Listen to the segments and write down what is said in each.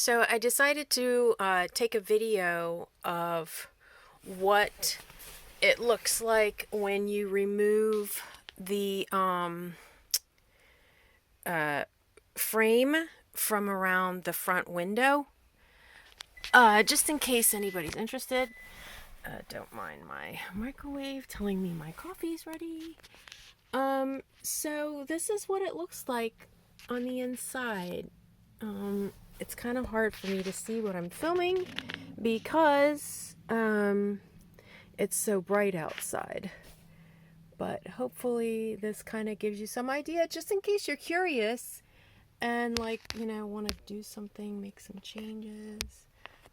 So I decided to take a video of what it looks like when you remove the frame from around the front window. Just in case anybody's interested. Don't mind my microwave telling me my coffee's ready. So this is what it looks like on the inside. It's kind of hard for me to see what I'm filming because it's so bright outside. But hopefully this kind of gives you some idea just in case you're curious and want to do something, make some changes,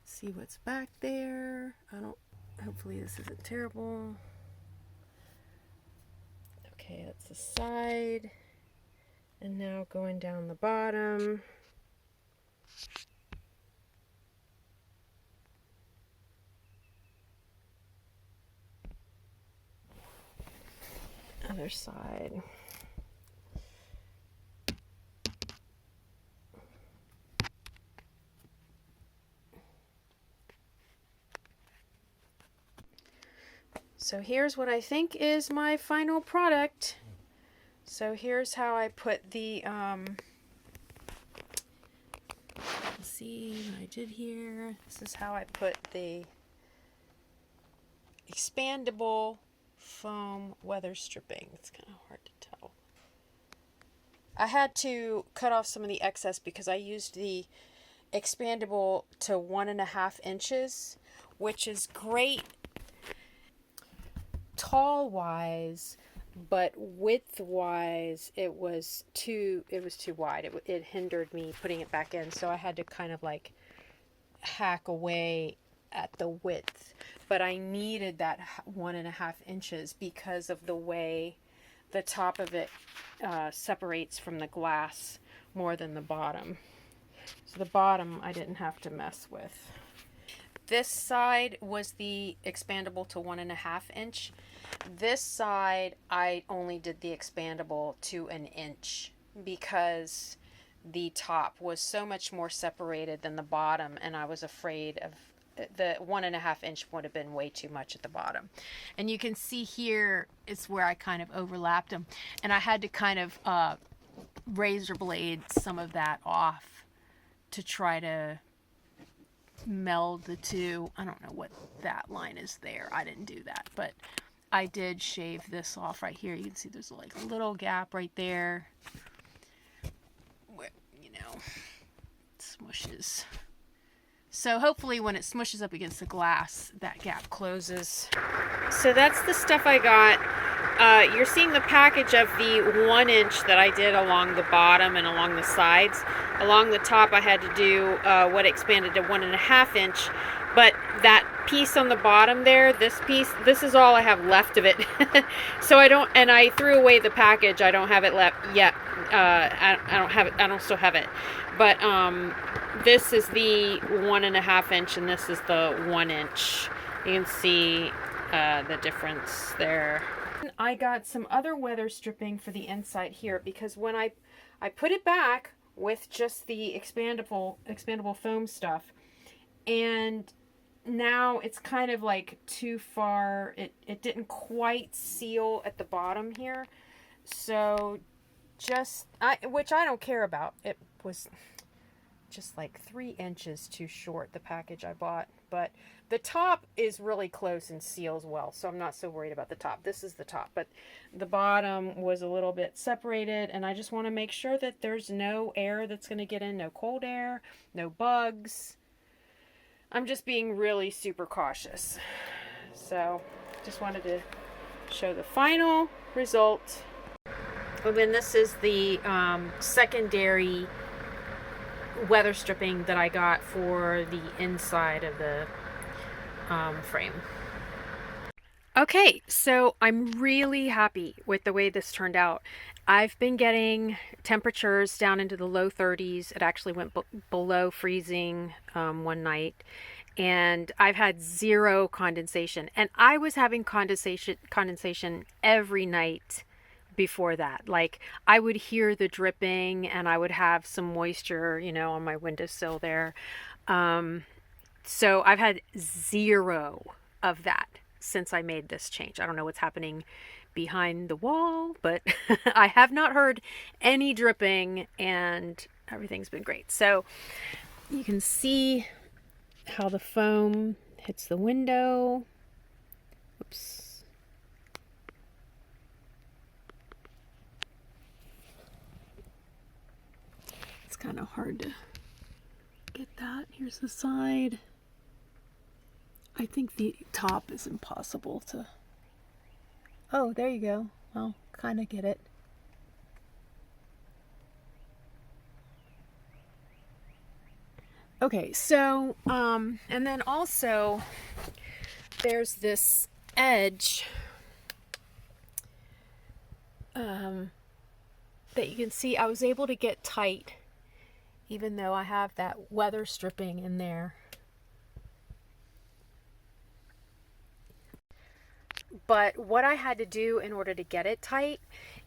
see what's back there. Hopefully this isn't terrible. Okay, that's the side. And now going down the bottom. Other side. So here's what I think is my final product. So here's how I put the, let's see what I did here. This is how I put the expandable foam weather stripping. It's kind of hard to tell. I had to cut off some of the excess because I used the expandable to 1.5 inches, which is great tall wise, but width wise it was too wide. It hindered me putting it back in, so I had to kind of like hack away at the width, but I needed that 1.5 inches because of the way the top of it separates from the glass more than the bottom. So the bottom I didn't have to mess with. This side was the expandable to 1.5 inch. This side I only did the expandable to 1 inch because the top was so much more separated than the bottom, and I was afraid of the 1.5 inch would have been way too much at the bottom. And you can see here it's where I kind of overlapped them, and I had to kind of razor blade some of that off to try to meld the two. I don't know what that line is there. I didn't do that, but I did shave this off right here. You can see there's like a little gap right there where, it smushes. So hopefully when it smushes up against the glass, that gap closes. So that's the stuff I got. You're seeing the package of the 1 inch that I did along the bottom and along the sides. Along the top I had to do what expanded to 1.5 inch, but that piece on the bottom there, this piece, this is all I have left of it. So I threw away the package. I don't have it left yet. I don't have it. I don't still have it. But this is the 1.5 inch and this is the 1 inch. You can see the difference there. I got some other weather stripping for the inside here because when I put it back with just the expandable foam stuff, and now it's kind of like too far. It didn't quite seal at the bottom here, so which I don't care about. It was just like 3 inches too short, the package I bought, but the top is really close and seals well, so I'm not so worried about the top. This is the top, but the bottom was a little bit separated, and I just want to make sure that there's no air that's going to get in, no cold air, no bugs. I'm just being really super cautious. So just wanted to show the final result. And then this is the secondary weather stripping that I got for the inside of the frame. Okay, so I'm really happy with the way this turned out. I've been getting temperatures down into the low 30s. It actually went below freezing one night, and I've had 0 condensation. And I was having condensation every night before that. Like, I would hear the dripping and I would have some moisture, on my windowsill there. So I've had zero of that since I made this change. I don't know what's happening behind the wall, but I have not heard any dripping and everything's been great. So you can see how the foam hits the window. Oops. It's kind of hard to get that. Here's the side. I think the top is impossible to... Oh, there you go. Well, kind of get it. Okay, so, and then also there's this edge that you can see I was able to get tight even though I have that weather stripping in there. But what I had to do in order to get it tight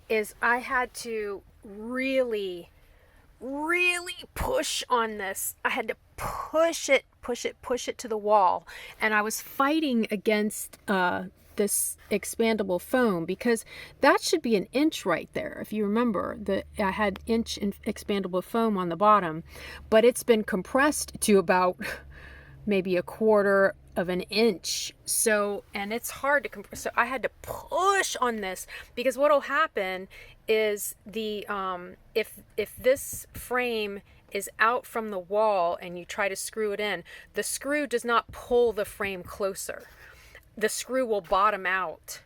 is I had to really push on this. I had to push it to the wall. And I was fighting against this expandable foam because that should be an inch right there. If you remember, I had inch expandable foam on the bottom, but it's been compressed to about maybe a quarter of an inch. So, and it's hard to compress. So I had to push on this because what'll happen is the if this frame is out from the wall and you try to screw it in, the screw does not pull the frame closer. The screw will bottom out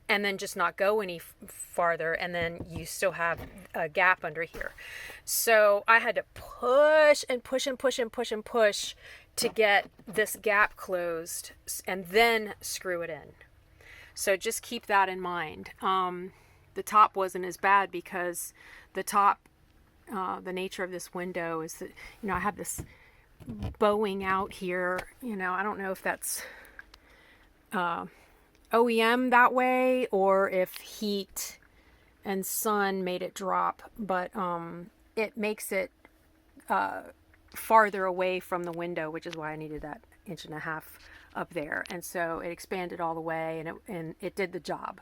and then just not go any farther, and then you still have a gap under here. So I had to push and push and push and push and push to get this gap closed and then screw it in. So just keep that in mind. The top wasn't as bad because the top, the nature of this window is that, I have this bowing out here. I don't know if that's OEM that way or if heat and sun made it drop, but it makes it farther away from the window, which is why I needed that 1.5 inches up there. And so it expanded all the way and it did the job.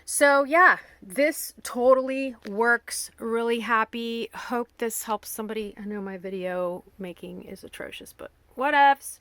So yeah, this totally works. Really happy. Hope this helps somebody. I know my video making is atrocious, but whatevs.